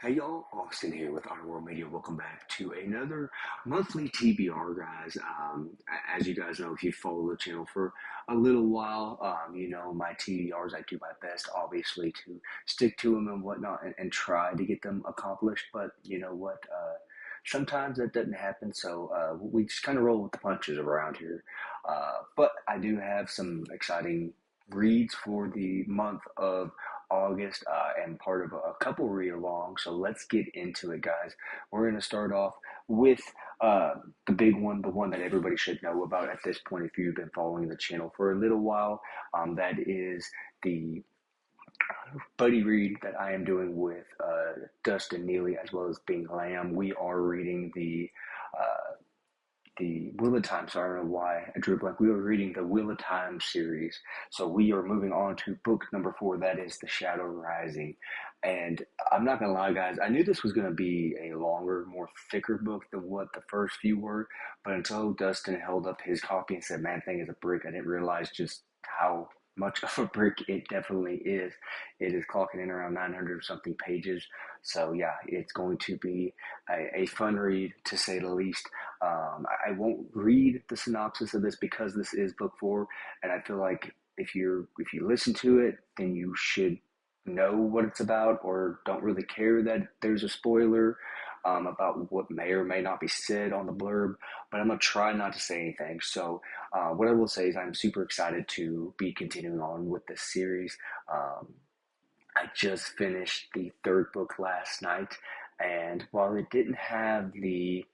Hey y'all, Austin here with Our World Media. Welcome back to another monthly TBR, guys. As you guys know, if you follow the channel for a little while, you know my TBRs. I do my best, obviously, to stick to them and whatnot, and try to get them accomplished. But you know what? Sometimes that doesn't happen, so we just kind of roll with the punches around here. But I do have some exciting reads for the month of August and part of a couple read along. So let's get into it, guys. We're going to start off with the big one, the one that everybody should know about at this point if you've been following the channel for a little while. That is the buddy read that I am doing with Dustin Neely as well as Bing Lamb. We are reading the Wheel of Time. So I don't know why I drew a blank. We were reading the Wheel of Time series. So we are moving on to book number 4. That is The Shadow Rising. And I'm not going to lie, guys. I knew this was going to be a longer, more thicker book than what the first few were. But until Dustin held up his copy and said, man, thing is a brick, I didn't realize just how much of a brick it definitely is. It is clocking in around 900 something pages. So yeah, it's going to be a fun read to say the least. I won't read the synopsis of this because this is book 4, and I feel like if you listen to it, then you should know what it's about, or don't really care that there's a spoiler about what may or may not be said on the blurb. But I'm gonna try not to say anything. So what I will say is I'm super excited to be continuing on with this series. Um, I just finished the third book last night, and while it didn't have the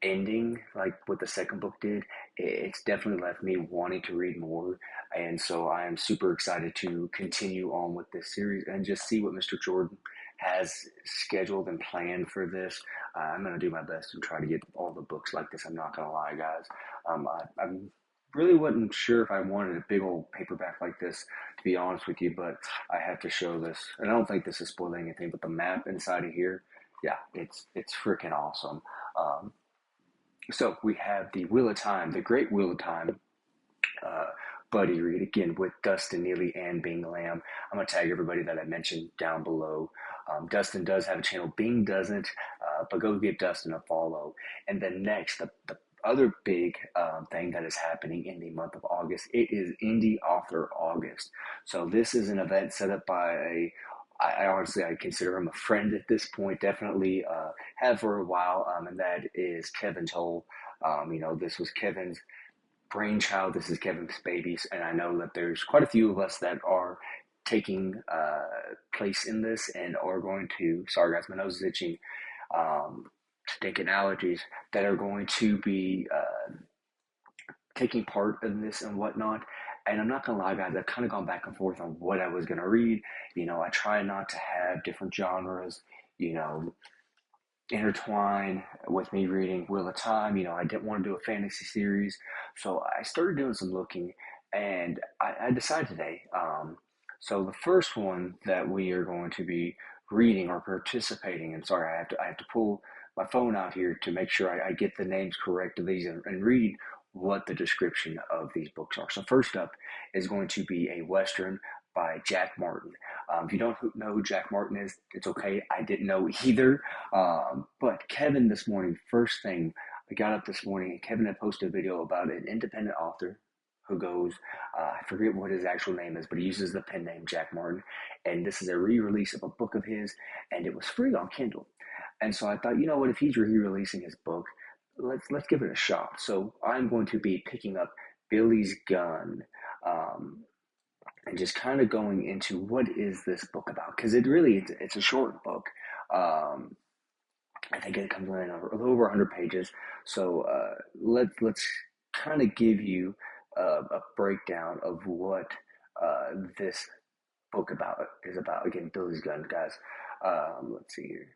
ending like what the second book did, it's definitely left me wanting to read more. And so I am super excited to continue on with this series and just see what Mr. Jordan has scheduled and planned for this. I'm going to do my best to try to get all the books like this. I'm not going to lie, guys. I'm really wasn't sure if I wanted a big old paperback like this, to be honest with you, but I have to show this. And I don't think this is spoiling anything, but the map inside of here, yeah, it's freaking awesome. So we have the Wheel of Time, the Great Wheel of Time, uh, buddy read again with Dustin Neely and Bing Lamb. I'm gonna tag everybody that I mentioned down below. Dustin does have a channel, Bing doesn't, but go give Dustin a follow. And then next, the other big thing that is happening in the month of August, it is Indie Author August. So this is an event set up by I honestly I consider him a friend at this point. Definitely have for a while, and that is Kevin Toll. You know, this was Kevin's brainchild. This is Kevin's babies, and I know that there's quite a few of us that are taking place in this and are going to. Sorry, guys, my nose is itching. Stinking allergies that are going to be taking part in this and whatnot. And I'm not gonna lie, guys, I've kind of gone back and forth on what I was gonna read. You know, I try not to have different genres, you know, intertwine with me reading Wheel of Time. You know, I didn't want to do a fantasy series, so I started doing some looking, and I decided today. So the first one that we are going to be reading or participating in. Sorry, I have to pull my phone out here to make sure I get the names correct of these and read what the description of these books are. So first up is going to be a Western by Jack Martin. If you don't know who Jack Martin is, it's okay. I didn't know either. But Kevin this morning, first thing, I got up this morning and Kevin had posted a video about an independent author who goes, I forget what his actual name is, but he uses the pen name Jack Martin. And this is a re-release of a book of his, and it was free on Kindle. And so I thought, you know what, if he's re-releasing his book, let's give it a shot. So I'm going to be picking up Billy's Gun. Um, and just kind of going into what is this book about, because it's a short book. um, I think it comes in a little over 100 pages. So let's kind of give you a breakdown of what this book about is about. Again, Billy's Gun, guys. Let's see here.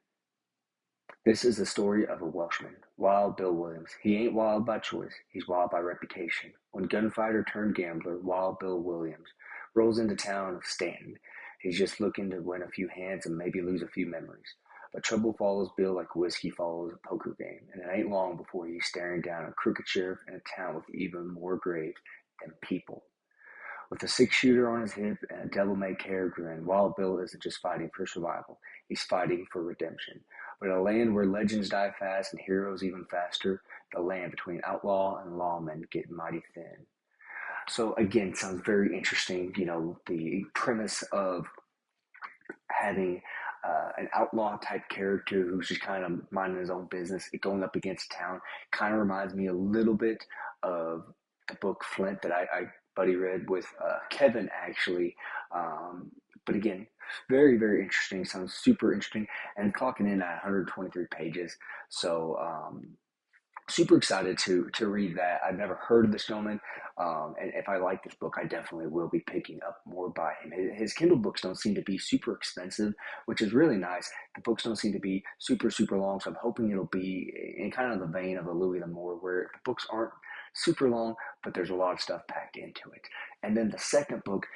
This is the story of a Welshman, Wild Bill Williams. He ain't wild by choice, he's wild by reputation. When gunfighter turned gambler Wild Bill Williams rolls into town of Stanton, he's just looking to win a few hands and maybe lose a few memories. But trouble follows Bill like whiskey follows a poker game, and it ain't long before he's staring down a crooked sheriff in a town with even more graves than people. With a six-shooter on his hip and a devil-may-care grin, Wild Bill isn't just fighting for survival, he's fighting for redemption. But in a land where legends die fast and heroes even faster, the land between outlaw and lawman get mighty thin. So again, sounds very interesting. The premise of having an outlaw type character who's just kind of minding his own business, going up against town, kind of reminds me a little bit of the book Flint that I buddy read with Kevin actually. But again, very very interesting. Sounds super interesting, and clocking in at 123 pages. So super excited to read that. I've never heard of this gentleman, and if I like this book, I definitely will be picking up more by him. His Kindle books don't seem to be super expensive, which is really nice. The books don't seem to be super super long, so I'm hoping it'll be in kind of the vein of a Louis L'Amour, where the books aren't super long, but there's a lot of stuff packed into it. And then the second book,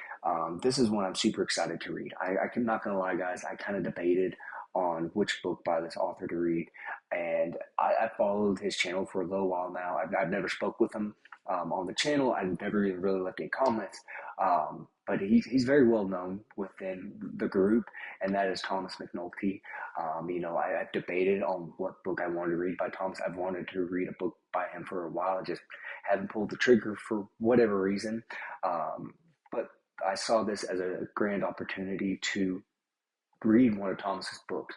this is one I'm super excited to read. I'm not gonna lie, guys. I kind of debated on which book by this author to read, and I followed his channel for a little while now. I've never spoke with him on the channel. I've never even really left any comments, but he's very well known within the group, and that is Thomas McNulty. I've debated on what book I wanted to read by Thomas. I've wanted to read a book by him for a while, just haven't pulled the trigger for whatever reason. But I saw this as a grand opportunity to read one of Thomas's books.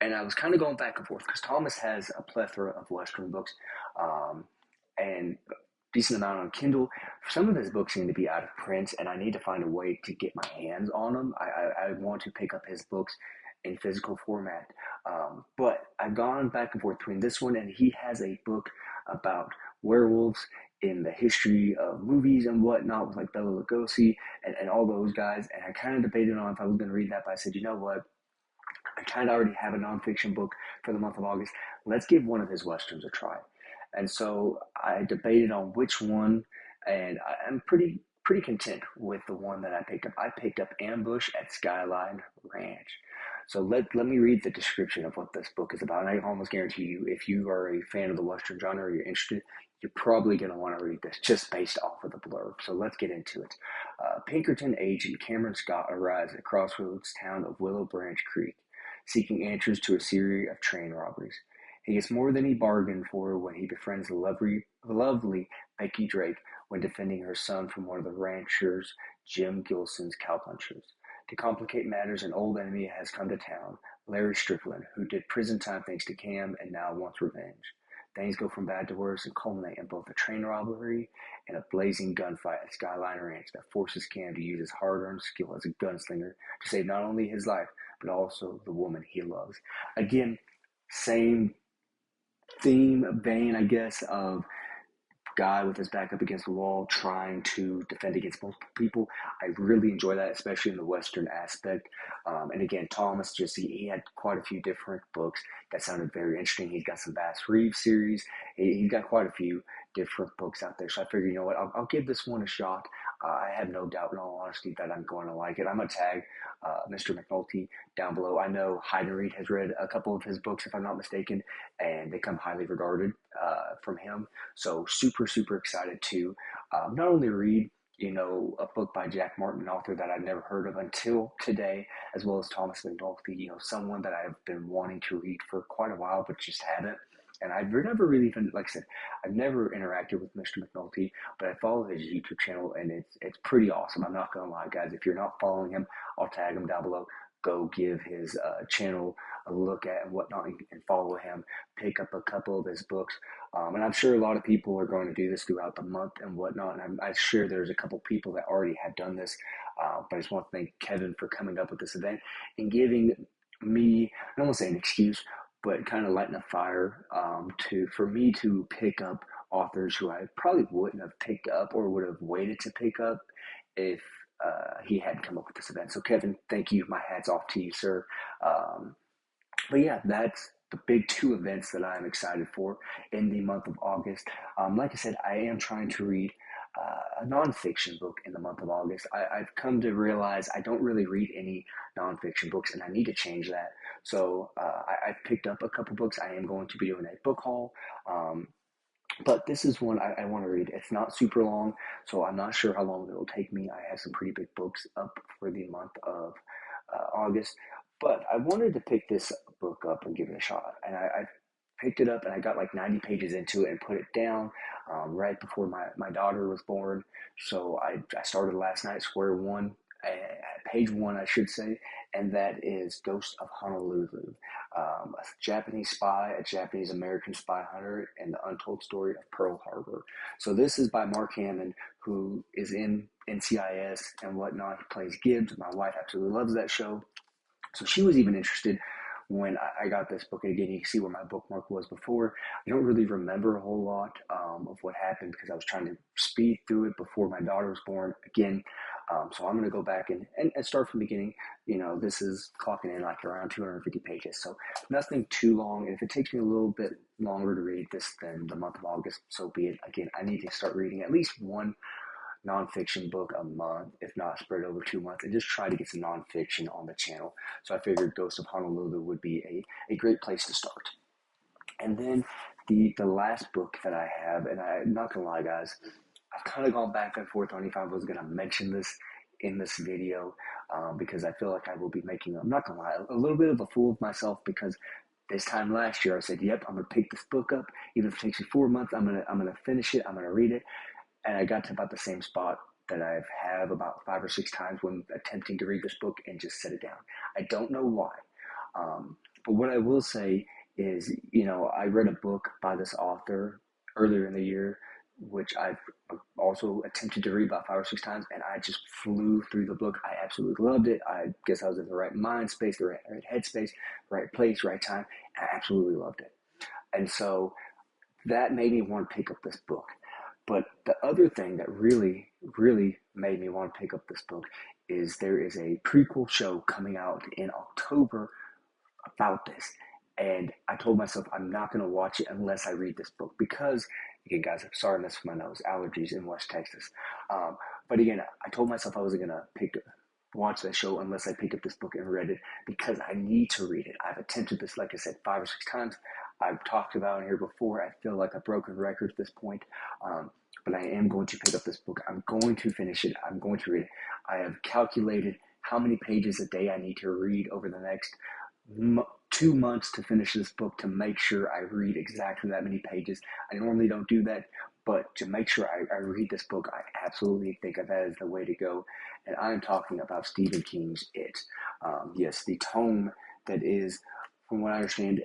And I was kind of going back and forth because Thomas has a plethora of Western books, um, and decent amount on Kindle. Some of his books seem to be out of print, and I need to find a way to get my hands on them. I want to pick up his books in physical format. But I've gone back and forth between this one, and he has a book about werewolves in the history of movies and whatnot with like Bela Lugosi and all those guys. And I kind of debated on if I was going to read that, but I said, you know what? I kind of already have a nonfiction book for the month of August. Let's give one of his westerns a try. And so I debated on which one, and I'm pretty content with the one that I picked up. I picked up Ambush at Skyline Ranch. So let me read the description of what this book is about. And I almost guarantee you, if you are a fan of the Western genre or you're interested, you're probably going to want to read this just based off of the blurb. So let's get into it. Pinkerton agent Cameron Scott arrives at Crossroads town of Willow Branch Creek, seeking answers to a series of train robberies. He gets more than he bargained for when he befriends the lovely Becky Drake when defending her son from one of the ranchers Jim Gilson's cowpunchers. To complicate matters, an old enemy has come to town, Larry Strickland, who did prison time thanks to Cam and now wants revenge. Things go from bad to worse and culminate in both a train robbery and a blazing gunfight at Skyline Ranch that forces Cam to use his hard-earned skill as a gunslinger to save not only his life, but also the woman he loves. Again, same theme, vein, I guess, of guy with his back up against the wall trying to defend against multiple people. I really enjoy that, especially in the Western aspect. And again, Thomas he had quite a few different books that sounded very interesting. He's got some Bass Reeves series. He's got quite a few different books out there. So I figured, you know what, I'll give this one a shot. I have no doubt, in all honesty, that I'm going to like it. I'm going to tag Mr. McNulty down below. I know Hayden Reed has read a couple of his books, if I'm not mistaken, and they come highly regarded from him. So super, super excited to not only read, a book by Jack Martin, an author that I've never heard of until today, as well as Thomas McNulty, someone that I've been wanting to read for quite a while, but just haven't. And I've never really even, like I said, I've never interacted with Mr. McNulty, but I follow his YouTube channel, and it's pretty awesome. I'm not gonna lie, guys. If you're not following him, I'll tag him down below. Go give his channel a look at and whatnot, and follow him. Pick up a couple of his books, and I'm sure a lot of people are going to do this throughout the month and whatnot. And I'm sure there's a couple people that already have done this, but I just want to thank Kevin for coming up with this event and giving me, I don't want to say an excuse, but kind of lighting a fire for me to pick up authors who I probably wouldn't have picked up or would have waited to pick up if he hadn't come up with this event. So Kevin, thank you. My hat's off to you, sir. But yeah, that's the big two events that I'm excited for in the month of August. Like I said, I am trying to read a nonfiction book in the month of August. I've come to realize I don't really read any nonfiction books, and I need to change that. So I've picked up a couple books. I am going to be doing a book haul. But this is one I want to read. It's not super long, so I'm not sure how long it will take me. I have some pretty big books up for the month of August, but I wanted to pick this book up and give it a shot. And I picked it up and I got like 90 pages into it and put it down right before my daughter was born. So I started last night, square one, at page one, I should say, and that is Ghost of Honolulu, a Japanese spy, a Japanese American spy hunter, and the untold story of Pearl Harbor. So this is by Mark Hammond, who is in NCIS and whatnot. He plays Gibbs. My wife absolutely loves that show. So she was even interested when I got this book. And again, you can see where my bookmark was before. I don't really remember a whole lot of what happened because I was trying to speed through it before my daughter was born again. So I'm going to go back and start from the beginning. You know, this is clocking in like around 250 pages. So nothing too long. And if it takes me a little bit longer to read this than the month of August, so be it. Again, I need to start reading at least one nonfiction book a month, if not spread over 2 months, and just try to get some nonfiction on the channel. So I figured Ghost of Honolulu would be a great place to start. And then the last book that I have, and I'm not gonna lie, guys, I've kind of gone back and forth on if I was gonna mention this in this video because I feel like I will be making, I'm not gonna lie, a little bit of a fool of myself because this time last year I said, "Yep, I'm gonna pick this book up, even if it takes me 4 months. I'm gonna finish it. I'm gonna read it." And I got to about the same spot that I've have about 5 or 6 times when attempting to read this book and just set it down. I don't know why. But what I will say is, you know, I read a book by this author earlier in the year, which I've also attempted to read about 5 or 6 times, and I just flew through the book. I absolutely loved it. I guess I was in the right mind space, the right headspace, right place, right time. I absolutely loved it. And so that made me want to pick up this book. But the other thing that really, really made me want to pick up this book is there is a prequel show coming out in October about this. And I told myself I'm not going to watch it unless I read this book because, again, guys, I'm sorry I messed with my nose, allergies in West Texas. But again, I told myself I wasn't going to watch that show unless I picked up this book and read it because I need to read it. I've attempted this, like I said, 5 or 6 times. I've talked about it here before. I feel like a broken record at this point. But I am going to pick up this book. I'm going to finish it. I'm going to read it. I have calculated how many pages a day I need to read over the next 2 months to finish this book to make sure I read exactly that many pages. I normally don't do that, but to make sure I read this book, I absolutely think that is the way to go. And I'm talking about Stephen King's It. Yes, the tome that is, from what I understand,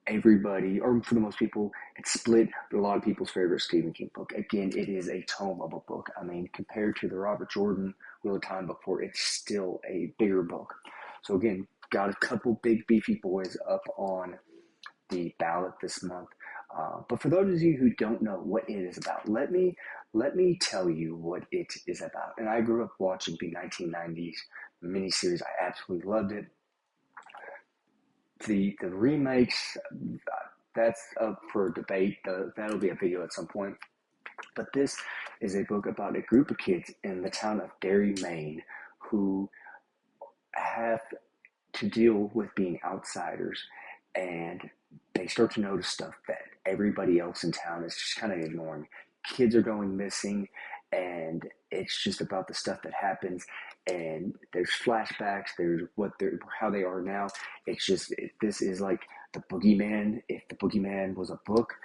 everybody, or for the most people, it's split, but a lot of people's favorite Stephen King book. Again, it is a tome of a book. I mean, compared to the Robert Jordan Wheel of Time book, it's still a bigger book. So again, got a couple big beefy boys up on the ballot this month. But for those of you who don't know what it is about, let me tell you what it is about. And I grew up watching the 1990s miniseries. I absolutely loved it. The remakes, that's up for debate. That'll be a video at some point. But this is a book about a group of kids in the town of Derry, Maine, who have to deal with being outsiders, and they start to notice stuff that everybody else in town is just kind of ignoring. Kids are going missing, and it's just about the stuff that happens. And there's flashbacks. There's how they are now. It's just this is like the boogeyman. If the boogeyman was a book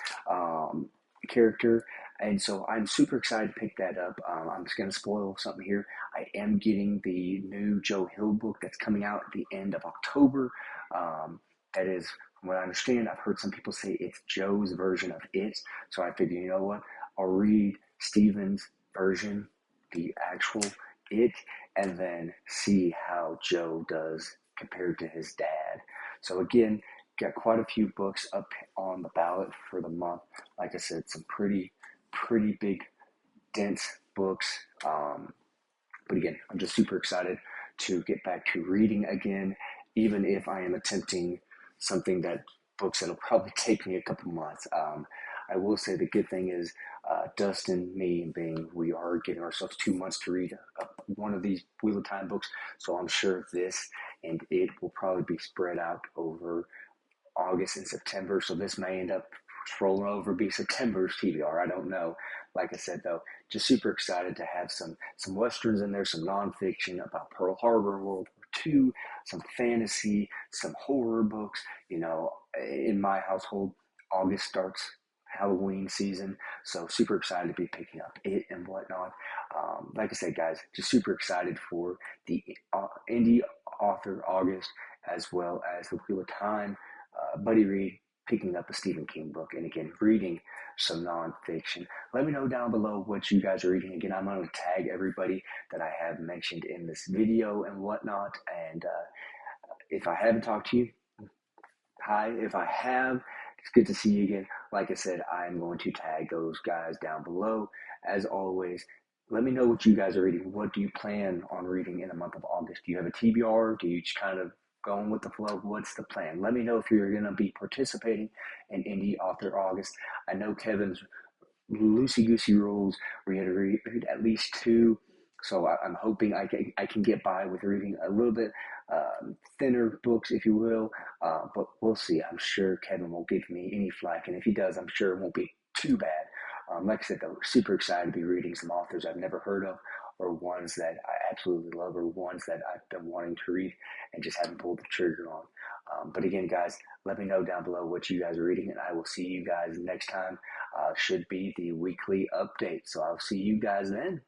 character, and so I'm super excited to pick that up. I'm just going to spoil something here. I am getting the new Joe Hill book that's coming out at the end of October. That is, from what I understand, I've heard some people say it's Joe's version of it. So I figured, you know what? I'll read Steven's version, the actual it, and then see how Joe does compared to his dad. So again, got quite a few books up on the ballot for the month. Like I said, some pretty big, dense books. But again, I'm just super excited to get back to reading again, even if I am attempting something books that'll probably take me a couple months. I will say the good thing is Dustin, me, and Bing, we are giving ourselves 2 months to read one of these Wheel of Time books. So I'm sure this and it will probably be spread out over August and September. So this may end up rolling over be September's TBR. I don't know. Like I said though, just super excited to have some westerns in there, some nonfiction about Pearl Harbor, World War II, some fantasy, some horror books. You know, in my household, August starts Halloween season, so super excited to be picking up it and whatnot. Like I said, guys, just super excited for the indie author August, as well as the Wheel of Time, Buddy Reed picking up a Stephen King book, and again reading some nonfiction. Let me know down below what you guys are reading. Again, I'm going to tag everybody that I have mentioned in this video and whatnot. And if I haven't talked to you, hi. If I have, it's good to see you again. Like I said, I'm going to tag those guys down below. As always, let me know what you guys are reading. What do you plan on reading in the month of August? Do you have a TBR? Do you just kind of going with the flow? What's the plan? Let me know if you're going to be participating in Indie Author August. I know Kevin's loosey goosey rules where you had to read at least two. So I'm hoping I can get by with reading a little bit thinner books, if you will. But we'll see. I'm sure Kevin won't give me any flack, and if he does, I'm sure it won't be too bad. Like I said, though, super excited to be reading some authors I've never heard of, or ones that I absolutely love, or ones that I've been wanting to read and just haven't pulled the trigger on. But again, guys, let me know down below what you guys are reading, and I will see you guys next time. Should be the weekly update. So I'll see you guys then.